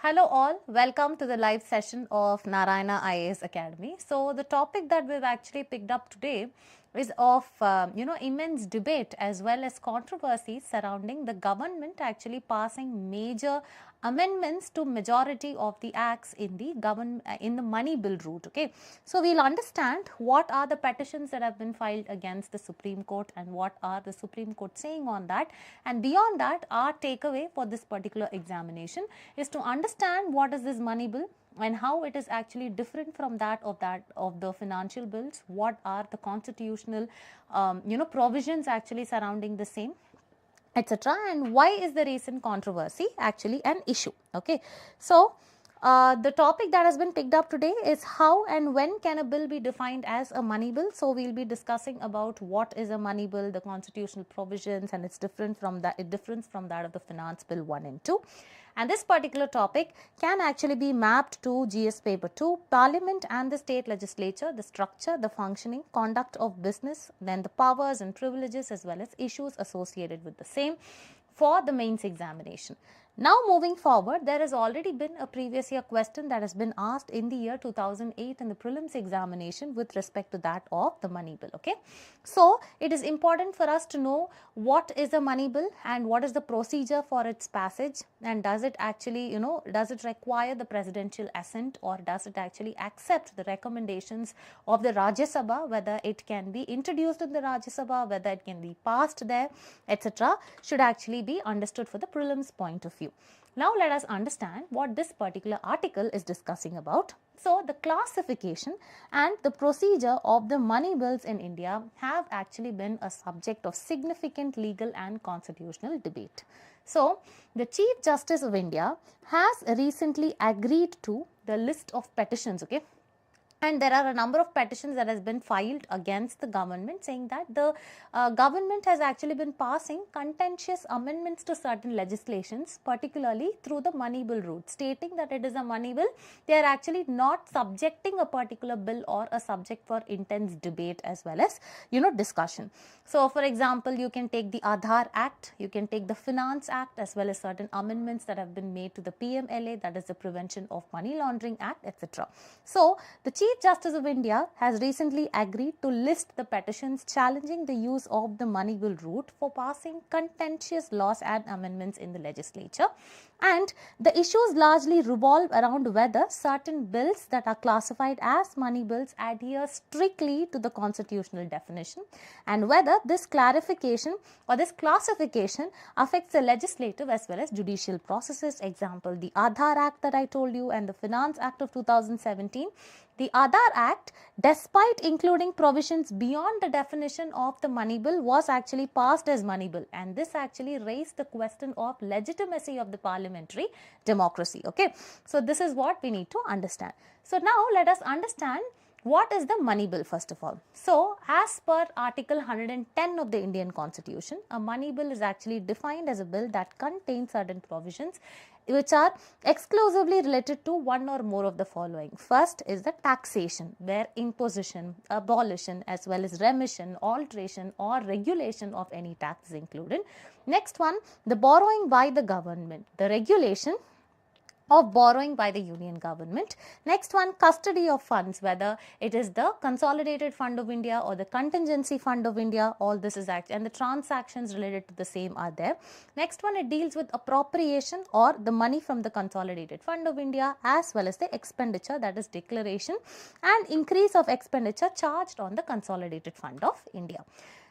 Hello all, welcome to the live session of Narayana IAS Academy. So the topic that we've actually picked up today is of immense debate as well as controversies surrounding the government actually passing major amendments to majority of the acts in the money bill route. Okay, so we'll understand what are the petitions that have been filed against the Supreme Court and what are the Supreme Court saying on that, and beyond that our takeaway for this particular examination is to understand what is this money bill and how it is actually different from that of the financial bills, what are the constitutional provisions actually surrounding the same, etc., and why is the recent controversy actually an issue. Okay, so the topic that has been picked up today is how and when can a bill be defined as a money bill. So we'll be discussing about what is a money bill, the constitutional provisions, and it's different from that of the finance bill 1 and 2. And this particular topic can actually be mapped to GS paper 2, Parliament and the state legislature, the structure, the functioning, conduct of business, then the powers and privileges as well as issues associated with the same for the mains examination. Now moving forward, there has already been a previous year question that has been asked in the year 2008 in the prelims examination with respect to that of the money bill. Okay, so it is important for us to know what is a money bill and what is the procedure for its passage, and does it actually does it require the presidential assent or does it actually accept the recommendations of the Rajya Sabha, whether it can be introduced in the Rajya Sabha, whether it can be passed there, etc., should actually be understood for the prelims point of view. Now let us understand what this particular article is discussing about. So the classification and the procedure of the money bills in India have actually been a subject of significant legal and constitutional debate. So the Chief Justice of India has recently agreed to the list of petitions, okay, and there are a number of petitions that has been filed against the government saying that the government has actually been passing contentious amendments to certain legislations, particularly through the money bill route, stating that it is a money bill. They are actually not subjecting a particular bill or a subject for intense debate as well as discussion. So for example, you can take the Aadhaar Act, you can take the Finance Act as well as certain amendments that have been made to the PMLA, that is the Prevention of Money Laundering Act, etc. So the Chief Justice of India has recently agreed to list the petitions challenging the use of the money bill route for passing contentious laws and amendments in the legislature, and the issues largely revolve around whether certain bills that are classified as money bills adhere strictly to the constitutional definition and whether this clarification or this classification affects the legislative as well as judicial processes. Example, the Aadhaar Act that I told you and the Finance Act of 2017. The Aadhaar Act, despite including provisions beyond the definition of the money bill, was actually passed as money bill, and this actually raised the question of legitimacy of the parliamentary democracy. Okay, so this is what we need to understand. So now let us understand what is the money bill first of all. So as per Article 110 of the Indian Constitution, a money bill is actually defined as a bill that contains certain provisions which are exclusively related to one or more of the following. First is the taxation, where imposition, abolition as well as remission, alteration or regulation of any tax is included. Next one, the borrowing by the government, the regulation of borrowing by the union government. Next one, custody of funds, whether it is the Consolidated Fund of India or the Contingency Fund of India, all this is actually, and the transactions related to the same are there. Next one, it deals with appropriation or the money from the Consolidated Fund of India as well as the expenditure, that is declaration and increase of expenditure charged on the Consolidated Fund of India.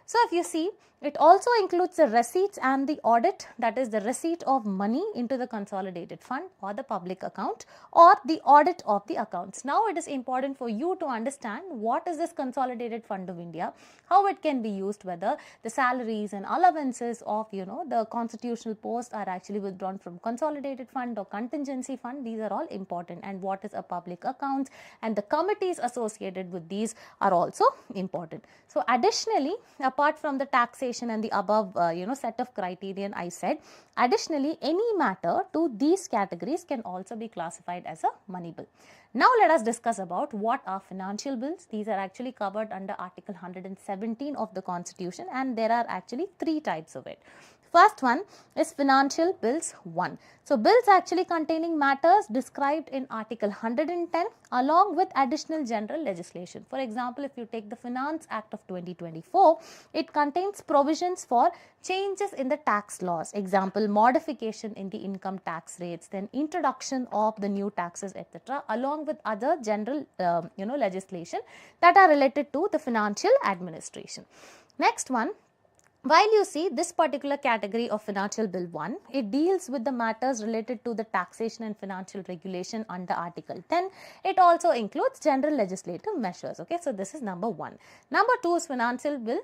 So if you see, it also includes the receipts and the audit, that is the receipt of money into the consolidated fund or the public account or the audit of the accounts. Now it is important for you to understand what is this Consolidated Fund of India, how it can be used, whether the salaries and allowances of the constitutional posts are actually withdrawn from Consolidated Fund or Contingency Fund. These are all important, and what is a public account and the committees associated with these are also important. So additionally, apart from the taxation and the above set of criterion I said, additionally any matter to these categories can also be classified as a money bill. Now let us discuss about what are financial bills. These are actually covered under Article 117 of the Constitution, and there are actually three types of it. first one is Financial Bills 1. So, bills actually containing matters described in Article 110 along with additional general legislation. For example, if you take the Finance Act of 2024, it contains provisions for changes in the tax laws, example modification in the income tax rates, then introduction of the new taxes, etc., along with other general legislation that are related to the financial administration. Next one, while you see this particular category of Financial Bill 1, it deals with the matters related to the taxation and financial regulation under Article 10. It also includes general legislative measures. Okay, so this is number 1. Number 2 is Financial Bill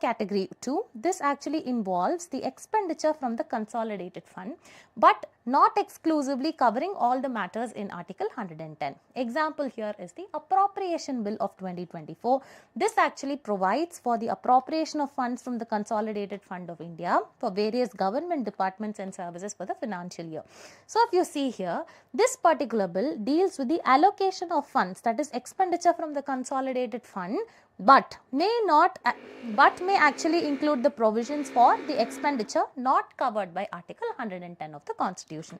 category 2. This actually involves the expenditure from the consolidated fund, but not exclusively covering all the matters in Article 110. Example here is the Appropriation Bill of 2024. This actually provides for the appropriation of funds from the Consolidated Fund of India for various government departments and services for the financial year. So, if you see here, this particular bill deals with the allocation of funds, that is expenditure from the Consolidated Fund, but may actually include the provisions for the expenditure not covered by Article 110 of the Constitution.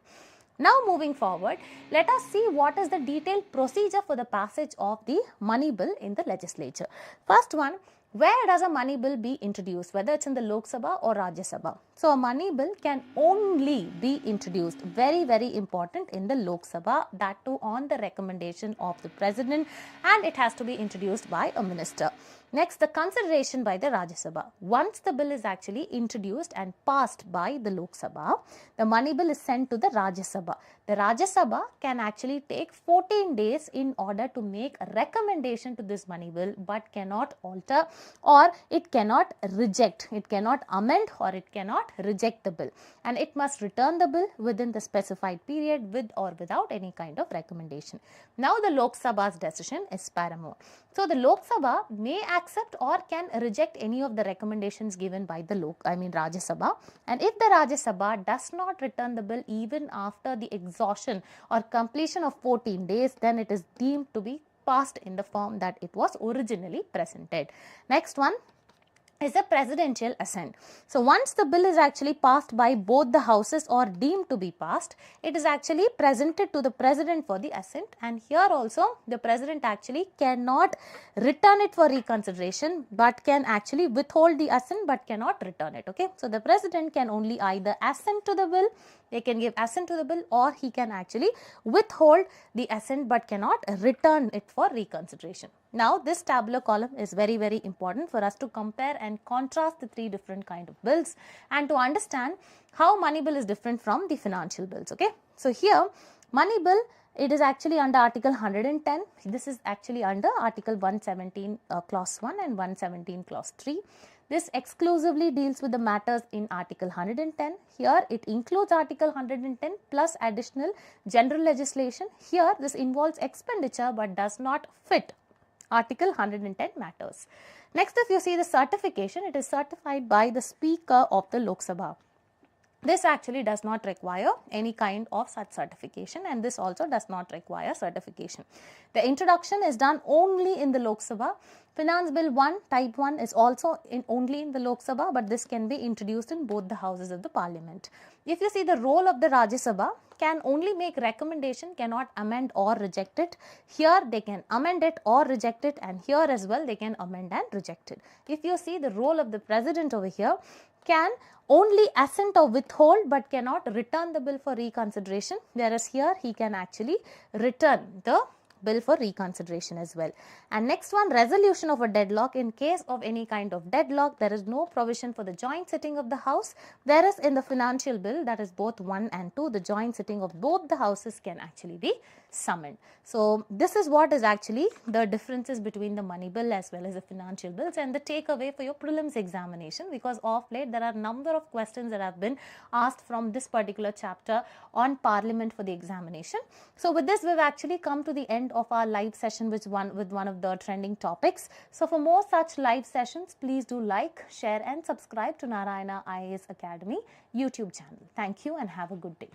Now, moving forward, let us see what is the detailed procedure for the passage of the money bill in the legislature. First one, where does a money bill be introduced, whether it's in the Lok Sabha or Rajya Sabha? So, a money bill can only be introduced, very, very important, in the Lok Sabha, that too on the recommendation of the President, and it has to be introduced by a minister. Next, the consideration by the Rajya Sabha. Once the bill is actually introduced and passed by the Lok Sabha, the money bill is sent to the Rajya Sabha. The Rajya Sabha can actually take 14 days in order to make a recommendation to this money bill, but cannot alter or it cannot reject, it cannot amend or it cannot reject the bill, and it must return the bill within the specified period with or without any kind of recommendation. Now, the Lok Sabha's decision is paramount. So, the Lok Sabha may accept or can reject any of the recommendations given by the Rajya Sabha, and if the Rajya Sabha does not return the bill even after the exhaustion or completion of 14 days, then it is deemed to be passed in the form that it was originally presented. Next one is a presidential assent. So, once the bill is actually passed by both the houses or deemed to be passed, it is actually presented to the president for the assent, and here also the president actually cannot return it for reconsideration, but can actually withhold the assent but cannot return it. Okay, so the president can only either assent to the bill, they can give assent to the bill, or he can actually withhold the assent but cannot return it for reconsideration. Now, this tabular column is very, very important for us to compare and contrast the three different kind of bills and to understand how money bill is different from the financial bills. Okay, so here money bill, it is actually under Article 110. This is actually under Article 117 clause 1 and 117 clause 3. This exclusively deals with the matters in Article 110. Here it includes Article 110 plus additional general legislation. Here this involves expenditure but does not fit Article 110 matters. Next, if you see the certification, it is certified by the Speaker of the Lok Sabha. This actually does not require any kind of such certification, and this also does not require certification. The introduction is done only in the Lok Sabha. Finance Bill 1 type 1 is also only in the Lok Sabha, but this can be introduced in both the houses of the parliament. If you see the role of the Rajya Sabha, can only make recommendation, cannot amend or reject it. Here they can amend it or reject it, and here as well they can amend and reject it. If you see the role of the president over here, can only assent or withhold but cannot return the bill for reconsideration, whereas here he can actually return the bill for reconsideration as well. And next one, resolution of a deadlock. In case of any kind of deadlock, there is no provision for the joint sitting of the house, whereas in the financial bill, that is both 1 and 2, the joint sitting of both the houses can actually be summoned. So, this is what is actually the differences between the money bill as well as the financial bills, and the takeaway for your prelims examination, because of late there are a number of questions that have been asked from this particular chapter on parliament for the examination. So, with this we have actually come to the end of our live session with one of the trending topics. So, for more such live sessions, please do like, share and subscribe to Narayana IAS Academy YouTube channel. Thank you and have a good day.